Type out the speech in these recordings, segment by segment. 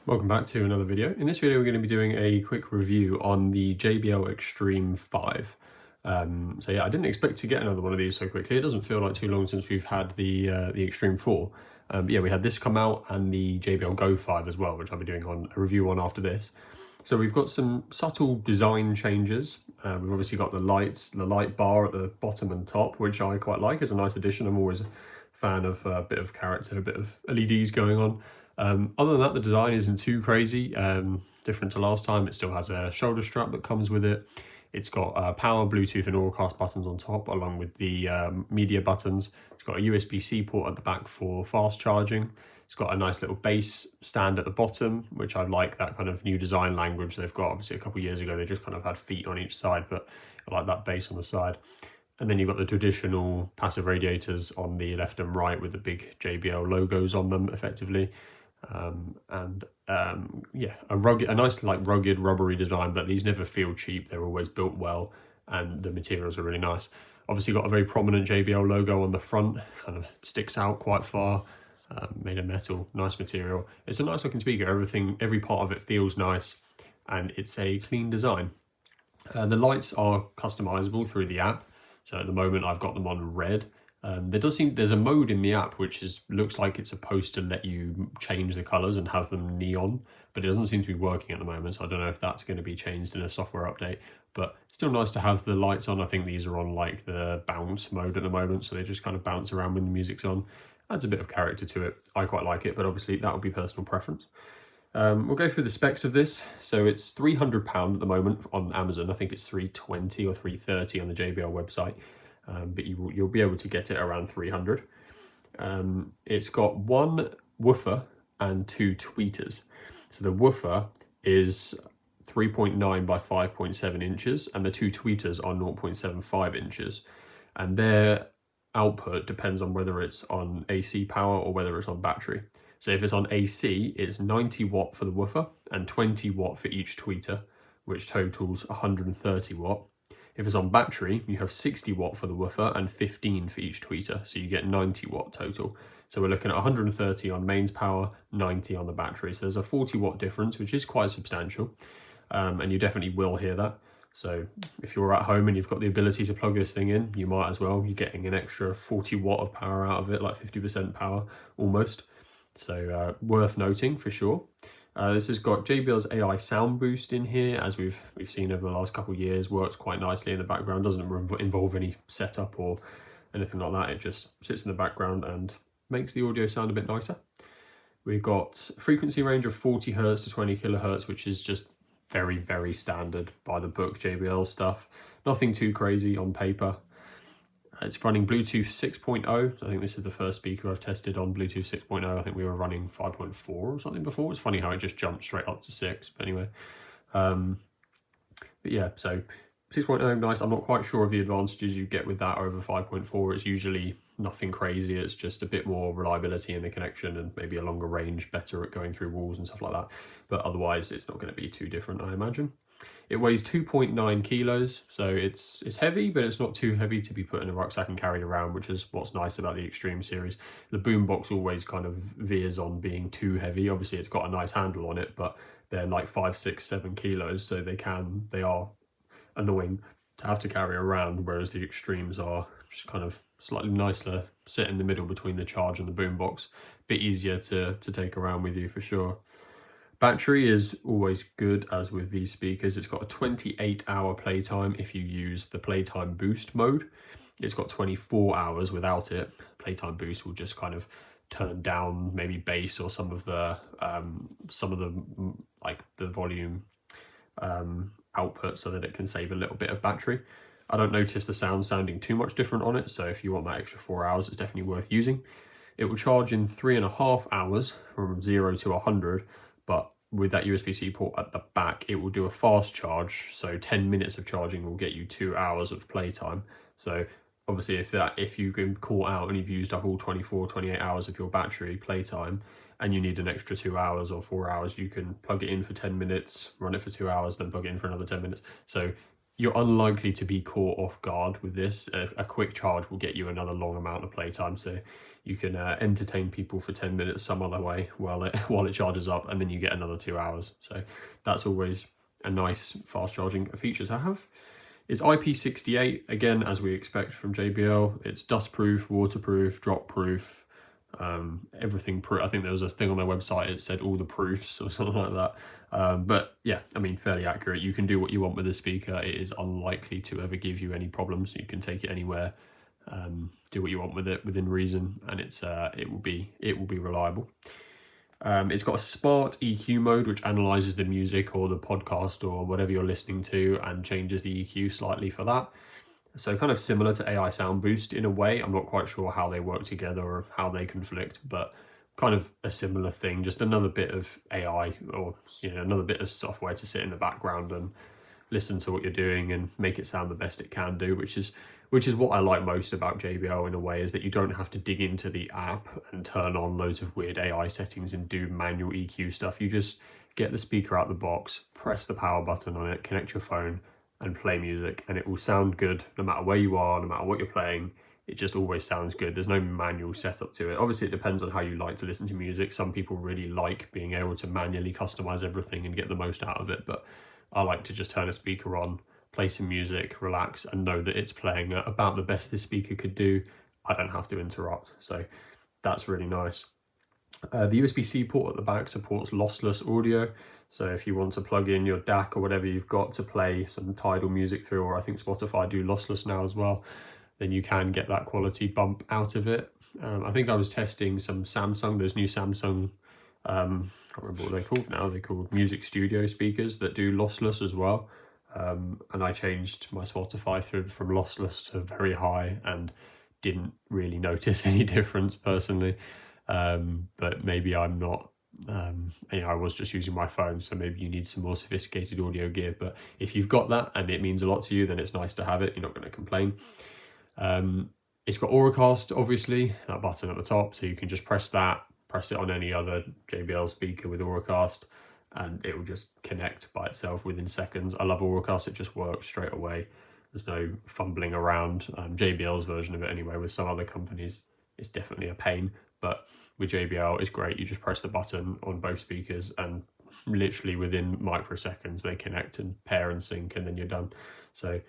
Welcome back to another video. In this video we're going to be doing a quick review on the JBL Xtreme 5. So yeah, I didn't expect to get another one of these so quickly. It doesn't feel like too long since we've had the Xtreme 4. But yeah, we had this come out and the JBL Go 5 as well, which I'll be doing a review on after this. So we've got some subtle design changes. We've obviously got the light bar at the bottom and top, which I quite like. It's a nice addition. I'm always a fan of a bit of character, a bit of LEDs going on. Other than that, the design isn't too crazy. Different to last time, it still has a shoulder strap that comes with it. It's got power, Bluetooth and Auracast buttons on top, along with the media buttons. It's got a USB-C port at the back for fast charging. It's got a nice little bass stand at the bottom, which I like that kind of new design language they've got. Obviously, a couple of years ago, they just kind of had feet on each side, but I like that bass on the side. And then you've got the traditional passive radiators on the left and right with the big JBL logos on them, effectively. Yeah, a nice like rugged rubbery design, but these never feel cheap. They're always built well and the materials are really nice. Obviously got a very prominent JBL logo on the front, kind of sticks out quite far. Made of metal, nice material. It's a nice looking speaker. Every part of it feels nice, and it's a clean design. The lights are customizable through the app. So at the moment I've got them on red. There's a mode in the app which looks like it's supposed to let you change the colors and have them neon, but it doesn't seem to be working at the moment. So I don't know if that's going to be changed in a software update, but still nice to have the lights on. I think these are on like the bounce mode at the moment, so they just kind of bounce around when the music's on. Adds a bit of character to it. I quite like it, but obviously that would be personal preference. We'll go through the specs of this. So it's £300 at the moment on Amazon. I think it's £320 or £330 on the JBL website. But you'll be able to get it around 300. It's got one woofer and two tweeters. So the woofer is 3.9 by 5.7 inches and the two tweeters are 0.75 inches. And their output depends on whether it's on AC power or whether it's on battery. So if it's on AC, it's 90 watt for the woofer and 20 watt for each tweeter, which totals 130 watt. If it's on battery, you have 60 watt for the woofer and 15 for each tweeter, so you get 90 watt total. So we're looking at 130 on mains power, 90 on the battery. So there's a 40 watt difference, which is quite substantial, and you definitely will hear that. So if you're at home and you've got the ability to plug this thing in, you might as well. You're getting an extra 40 watt of power out of it, like 50% power almost. So worth noting for sure. This has got JBL's AI sound boost in here, as we've seen over the last couple of years. Works quite nicely in the background, doesn't involve any setup or anything like that. It just sits in the background and makes the audio sound a bit nicer. We've got a frequency range of 40 Hz to 20 kHz, which is just very, very standard by the book JBL stuff. Nothing too crazy on paper. It's running Bluetooth 6.0. So I think this is the first speaker I've tested on Bluetooth 6.0. I think we were running 5.4 or something before. It's funny how it just jumped straight up to 6. But anyway, but yeah, so 6.0, nice. I'm not quite sure of the advantages you get with that over 5.4. It's usually nothing crazy. It's just a bit more reliability in the connection and maybe a longer range, better at going through walls and stuff like that. But otherwise, it's not going to be too different, I imagine. It weighs 2.9 kilos, so it's heavy, but it's not too heavy to be put in a rucksack and carried around, which is what's nice about the Xtreme series. The boombox always kind of veers on being too heavy. Obviously, it's got a nice handle on it, but they're like 5, 6, 7 kilos, so they are annoying to have to carry around, whereas the Xtremes are just kind of slightly nicer, sit in the middle between the charge and the boombox. Bit easier to take around with you for sure. Battery is always good, as with these speakers. It's got a 28-hour playtime if you use the playtime boost mode. It's got 24 hours without it. Playtime boost will just kind of turn down maybe bass or some of the like the volume output so that it can save a little bit of battery. I don't notice the sound sounding too much different on it, so if you want that extra 4 hours, it's definitely worth using. It will charge in 3.5 hours from 0 to 100. But with that USB-C port at the back, it will do a fast charge. So 10 minutes of charging will get you 2 hours of playtime. So obviously if you can call out and you've used up all 24, 28 hours of your battery playtime and you need an extra 2 hours or 4 hours, you can plug it in for 10 minutes, run it for 2 hours, then plug it in for another 10 minutes. So you're unlikely to be caught off guard with this. A quick charge will get you another long amount of playtime, so you can entertain people for 10 minutes some other way while it charges up, and then you get another 2 hours. So that's always a nice fast charging feature to have. It's IP68, again, as we expect from JBL. It's dust proof, waterproof, drop proof, everything proof. I think there was a thing on their website, it said all the proofs or something like that. But yeah, I mean, fairly accurate. You can do what you want with the speaker. It is unlikely to ever give you any problems. You can take it anywhere, do what you want with it within reason, and it will be reliable. It's got a smart EQ mode, which analyzes the music or the podcast or whatever you're listening to and changes the EQ slightly for that. So kind of similar to AI Sound Boost in a way. I'm not quite sure how they work together or how they conflict, but kind of a similar thing. Just another bit of AI, or another bit of software to sit in the background and listen to what you're doing and make it sound the best it can do, which is what I like most about JBL in a way, is that you don't have to dig into the app and turn on loads of weird AI settings and do manual EQ stuff. You just get the speaker out the box, press the power button on it, connect your phone and play music, and it will sound good no matter where you are, no matter what you're playing. It just always sounds good. There's no manual setup to it. Obviously, it depends on how you like to listen to music. Some people really like being able to manually customize everything and get the most out of it, but I like to just turn a speaker on, play some music, relax, and know that it's playing at about the best this speaker could do. I don't have to interrupt, so that's really nice. The USB-C port at the back supports lossless audio, so if you want to plug in your DAC or whatever you've got to play some Tidal music through, or I think Spotify do lossless now as well, then you can get that quality bump out of it. I think I was testing some Samsung, there's new Samsung, I can't remember what they're called now, they're called Music Studio speakers that do lossless as well. And I changed my Spotify from lossless to very high and didn't really notice any difference personally. But maybe I'm not, I was just using my phone, so maybe you need some more sophisticated audio gear. But if you've got that and it means a lot to you, then it's nice to have it. You're not going to complain. It's got Auracast, obviously, that button at the top, so you can just press that, press it on any other JBL speaker with Auracast, and it will just connect by itself within seconds. I love Auracast, it just works straight away. There's no fumbling around. JBL's version of it anyway, with some other companies, it's definitely a pain, but with JBL, it's great. You just press the button on both speakers and literally within microseconds, they connect and pair and sync, and then you're done. So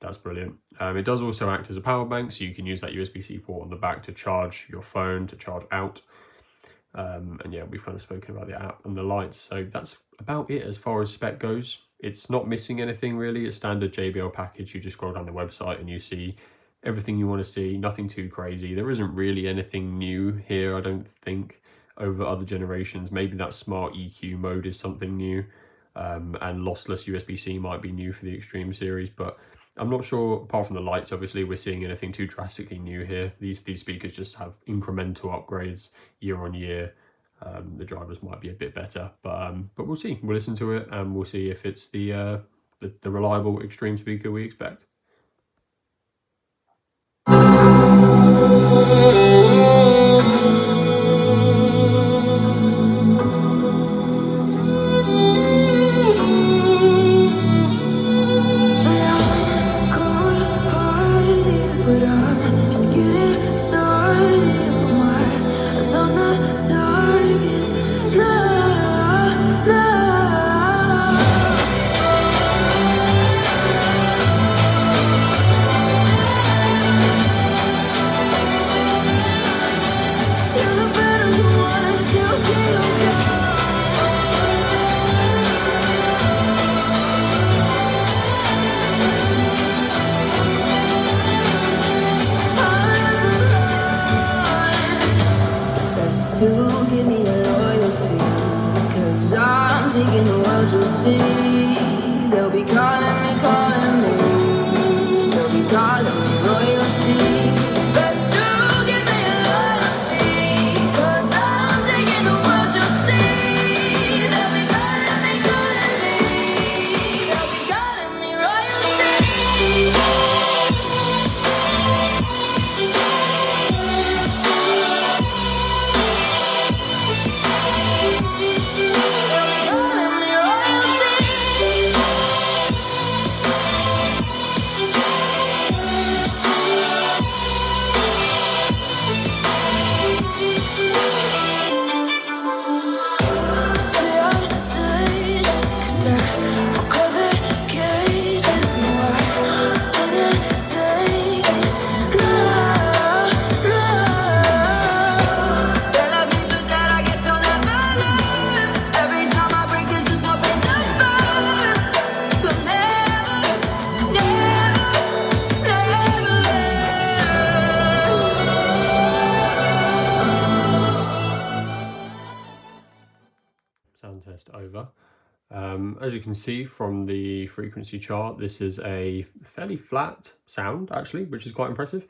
that's brilliant. It does also act as a power bank, so you can use that USB-C port on the back to charge your phone, to charge out. And yeah, we've kind of spoken about the app and the lights, so that's about it as far as spec goes. It's not missing anything really. A standard JBL package, you just scroll down the website and you see everything you want to see, nothing too crazy. There isn't really anything new here, I don't think, over other generations. Maybe that smart EQ mode is something new, and lossless USB-C might be new for the Xtreme series, but I'm not sure, apart from the lights, obviously, we're seeing anything too drastically new here. These speakers just have incremental upgrades year on year. The drivers might be a bit better, but we'll see. We'll listen to it and we'll see if it's the reliable Xtreme speaker we expect. sound test over. As you can see from the frequency chart, this is a fairly flat sound actually, which is quite impressive.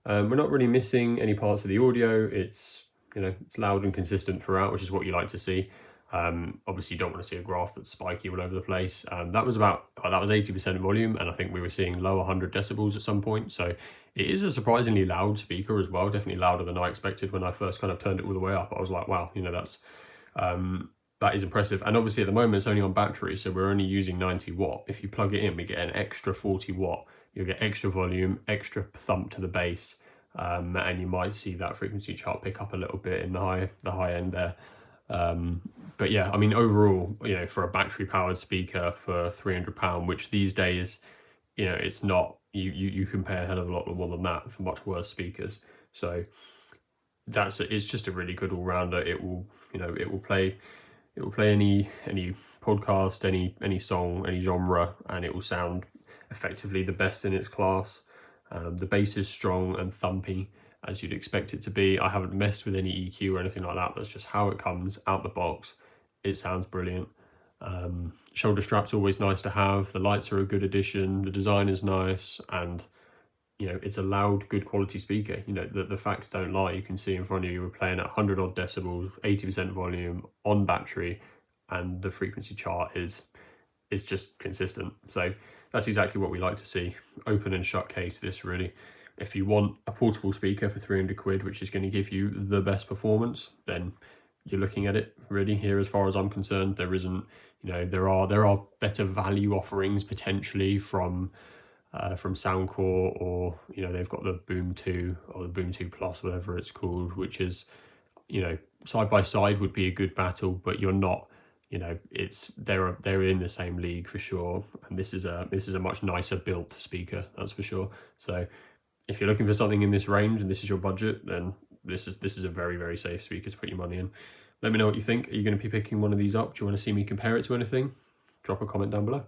We're not really missing any parts of the audio. It's, you know, it's loud and consistent throughout, which is what you like to see. Obviously you don't want to see a graph that's spiky all over the place. That was 80% volume, and I think we were seeing low 100 decibels at some point. So it is a surprisingly loud speaker as well, definitely louder than I expected when I first kind of turned it all the way up. I was like, wow, you know, that is impressive. And obviously at the moment it's only on battery, so we're only using 90 watt. If you plug it in, we get an extra 40 watt. You'll get extra volume, extra thump to the bass, and you might see that frequency chart pick up a little bit in the high end there. But yeah, I mean, overall, you know, for a battery powered speaker for £300, which these days, you know, it's not, you compare a hell of a lot more than that for much worse speakers. So it's just a really good all-rounder. It will, you know, it will play any podcast, any song, any genre, and it will sound effectively the best in its class. The bass is strong and thumpy, as you'd expect it to be. I haven't messed with any EQ or anything like that. That's just how it comes out the box. It sounds brilliant. Shoulder strap's always nice to have. The lights are a good addition. The design is nice, and you know, it's a loud, good quality speaker. You know, the facts don't lie. You can see in front of you, we're playing at 100 odd decibels, 80% volume on battery, and the frequency chart is just consistent. So that's exactly what we like to see. Open and shut case this, really. If you want a portable speaker for 300 quid, which is going to give you the best performance, then you're looking at it really here. As far as I'm concerned, there isn't, you know, there are better value offerings potentially from Soundcore, or, you know, they've got the Boom 2 or the Boom 2 Plus, whatever it's called, which is, you know, side by side would be a good battle, but you're not, you know, they're in the same league for sure. And this is a much nicer built speaker, that's for sure. So if you're looking for something in this range and this is your budget, then this is a very, very safe speaker to put your money in. Let me know what you think. Are you going to be picking one of these up? Do you want to see me compare it to anything? Drop a comment down below.